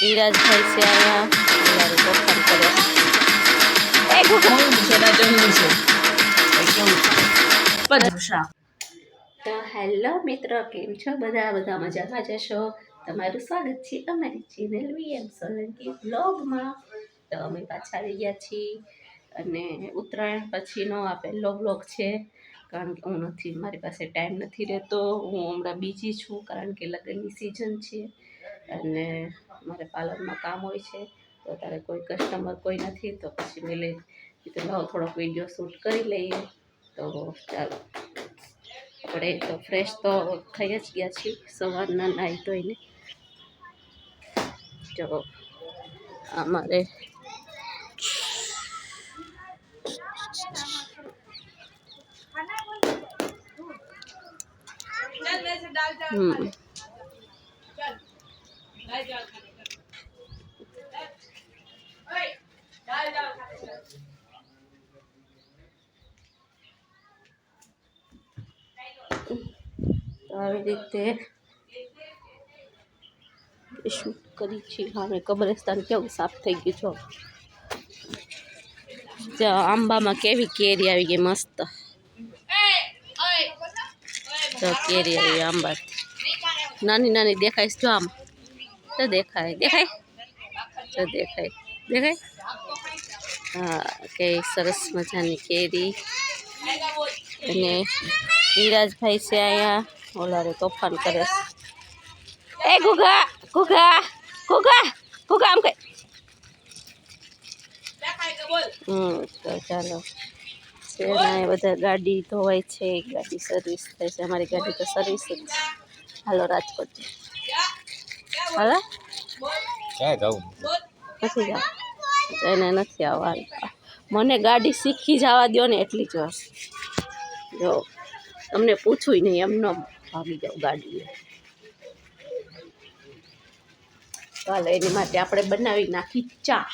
ધીરાજભાઈ છે અહીંયા મારું તોફાન કરે તો હેલો મિત્રો, કેમ છો બધા મજામાં જશો? તમારું સ્વાગત છે અમારી ચેનલ VM સોલંકી બ્લોગમાં. તો અમે પાછા આવી ગયા છીએ અને ઉત્તરાયણ પછીનો આ પહેલો બ્લોગ છે, કારણ કે હું નથી, મારી પાસે ટાઈમ નથી રહેતો. હું હમણાં બીજી છું કારણ કે લગ્નની સિઝન છે અને મારે પાર્લરમાં કામ હોય છે, તો ત્યારે કોઈ કસ્ટમર કોઈ નથી, તો પછી મેં કીધું લાવો થોડોક વિડીયો શૂટ કરી લઈએ. તો ચાલો, આપણે તો ફ્રેશ તો થઈ જ ગયા છીએ સવારના નાહી ધોઈને. જો અમારે આવી રીતે શૂટ કરી છે. હવે કબ્રસ્તાન કેવું સાફ થઈ ગયું છો. આંબામાં કેવી કેરી આવી ગઈ મસ્ત. તો કેરી આવી આંબા નાની નાની દેખાય જો આમ તો દેખાય હા, કે સરસ મજાની કેરી. અને ધીરાજભાઈ છે અહીંયા ઓલારે તોફાન કરે. એ ઘુઘા ઘુઘા ઘુઘા ઘુઘા આમ કઈ. તો ચાલો છે ને, બધા ગાડી ધોવાય છે, ગાડી સર્વિસ થાય છે. અમારી ગાડી તો સર્વિસ જ છે. હાલો રાજકોટ હાલો નથી જાવ એને નથી આવવાનું. મને ગાડી શીખી જવા દો ને એટલી જ વાર. જો તમને પૂછું નહીં, એમનો ભાગી જાવ ગાડી. ચાલો, એની માટે આપણે બનાવી નાખી ચા.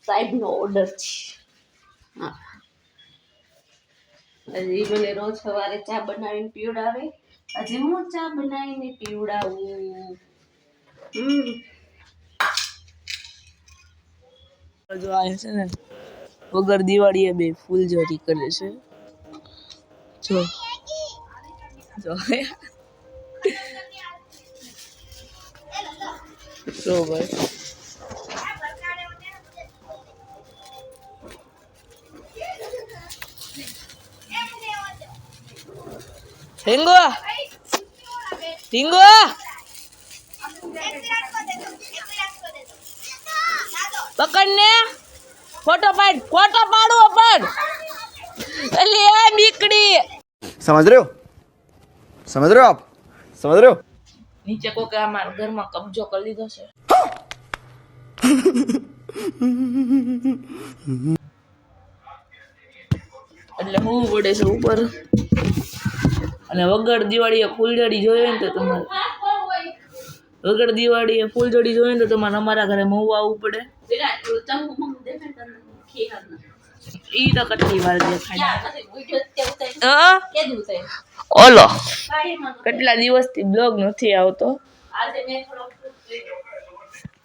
સાહેબનો ઓર્ડર છે. હા, હજી મને રોજ સવારે ચા બનાવીને પીવડાવે. આજે હું ચા બનાવીને પીવડાવું. જો આ છે ને, વગર દિવાળીએ બે ફૂલઝડી કરે છે. જો જો જો ભાઈ, ઢીંગો ઢીંગો પકડને, ફોટો પાડવો પણ. એટલે એ બીકડી समझ रहे हो आप समझ रहे हो? નીચે કોકે અમારા ઘરમાં કબજો કરી લીધો છે. એટલે હું પડે છે ઉપર. અને વગર દિવાળીએ ફૂલઝડી જોઈએ ને તો તમારે અમારા ઘરે મહુવા આવવું પડે. ઈ તો કેટલી વાર દેખાય. ઓલો કેટલા દિવસથી બ્લોગ નથી આવતો.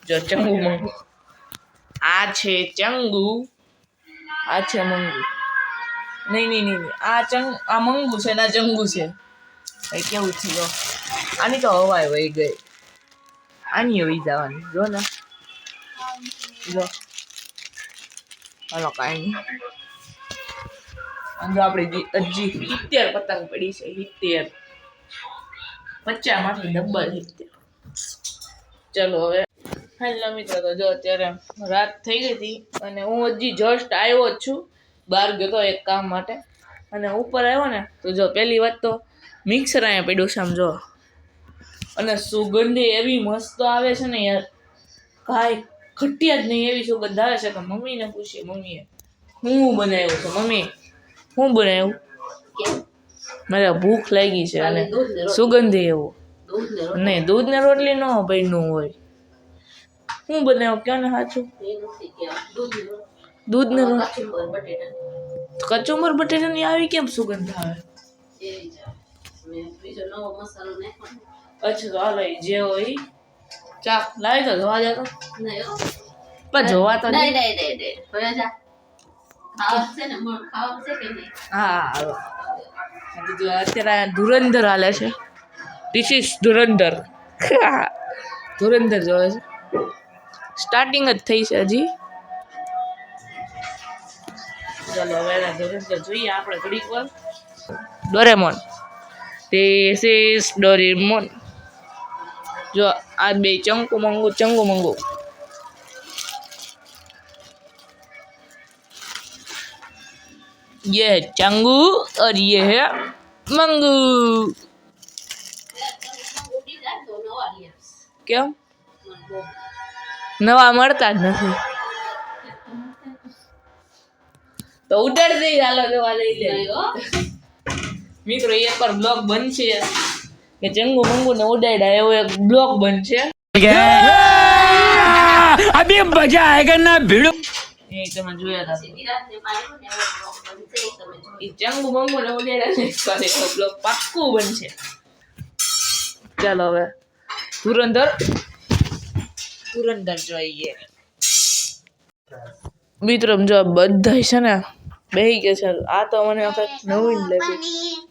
જો ચંગુ મંગુ, આ છે ચંગુ, આ છે મંગુ. નહીં આ મંગુ છે ને આ ચંગુ છે. કઈ કેવું થયું? આની તો હવાય વહી ગઈ. આની વહી જવાની. જો ને, જો હાલો કાંઈ નહીં. જો આપણી હજી 70 પતંગ પડી છે. 70 50 માંથી ડબલ 70. ચલો હવે હેલો મિત્રો, તો જો અત્યારે રાત થઈ ગઈ હતી અને હું હજી જસ્ટ આવ્યો જ છું. બહાર ગયો એક કામ માટે અને ઉપર આવ્યો ને તો જો પહેલી વાત તો મિક્સર અહીંયા પડ્યું છે આમ જો. અને સુગંધ એવી મસ્ત આવે છે ને યાર, કાંઈ ઘટ્યા જ નહીં એવી સુગંધ આવે છે કે મમ્મીને પૂછીએ, મમ્મીએ હું બનાવ્યું છે? મમ્મી હું બનાવ્યું? મારે ભૂખ લાગી છે અને સુગંધ એવું નહીં. દૂધ ને રોટલી ન બન્યું હોય. હું બનાવ્યું ક્યાં ને સાચું? દૂધ ને કચુંબર બટેટાની આવી કેમ સુગંધ આવે? અચ્છા તો હાલો જે હોય ચા લાવી તો જોવા જતો નહીં હો. પણ જોવા તો નહીં નહીં નહીં નહીં હવે જા ખાવા છે ને મોર ખાવા છે કે નહીં હા હાલો. બીજું અત્યારે ધુરંધર હાલે છે. ધીસ ઇઝ ધુરંધર. ધુરંધર જોવે છે. સ્ટાર્ટિંગ જ થઈ છે હજી. ચલો હવે ધુરંધર જોઈએ આપણે ઘડીક વાર. ડોરેમોન. This is Doraemon. જો આ બે ચંકુ મંગુ ये है चंगू और ये है मंगू. ઉડી જાય તો નવા લઈ આવીશ. કેમ મને બહુ નવા મળતા જ નથી તો ઉડાડી દઈ. હાલો નવા લઈ લે. નહીં હો. મિત્રો એક પર બ્લોગ બનશે કે ચંગુ મંગુ ને ઉડાડ્યા એવો એક બ્લોગ બનશે. अभी मजा आएगा ना भिड़ो. એ તમે જોયા હતા. સીધી રાતને માર્યું ને એવો બ્લોગ બનશે એ તમે જોજો. એ ચંગુ મંગુ ને ઉડાડ્યા ને કરે એવો બ્લોગ પાક્કું બનશે. ચાલો હવે ધુરંધર જોઈએ. મિત્રો જો બધા છે ને બેહી ગયા છે. આ તો મને વખત નવીન લાગ્યું.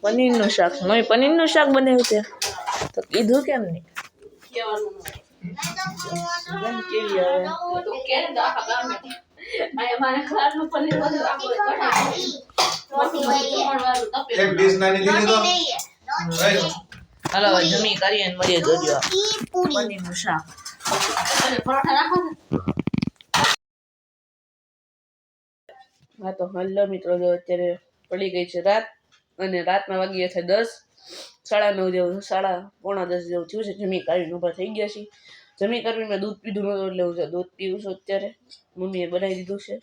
પનીરનું શાક. મેં પનીરનું શાક બનાવ્યું છે તો કીધું કેમ નહીં? કહેવાનું નહીં. સુગંધ કેવી આવે. તો કે ને તો આખા ગામમાં અહીંયા મારે ખાવાનું પનીર બધું આખું કઢાય. મોટું વાળું તપેલું. એક ડીશ નાની લીધી તો હાલો હવે જમી કરીએ ને મળીએ. જોજો પનીરનું શાક. અને પરોઠા રાખો ને. હા તો હલ્લો મિત્રો જો અત્યારે પડી ગઈ છે રાત અને રાતના વાગ્યા છે 10, 9:30 જેવું, 9:45 જેવું થયું છે. જમી કરીને ઊભા થઈ ગયા છીએ. જમી કરીને મેં દૂધ પીધું નતું એટલે હું દૂધ પીવું છું અત્યારે. મમ્મીએ બનાવી દીધું છે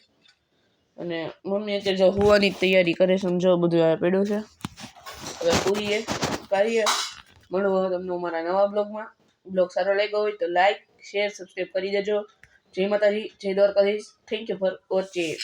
અને મમ્મી અત્યારે જો હોવાની તૈયારી કરે છે. જો બધું આ પડ્યું છે. હવે પૂરીએ કરીએ. મળવું હવે તમને અમારા નવા બ્લોગમાં. બ્લોગ સારો લાગ્યો હોય તો લાઈક, શેર, સબસ્ક્રાઈબ કરી દેજો. જય માતાજી, જય Dwarkadhish. Thank you for watching.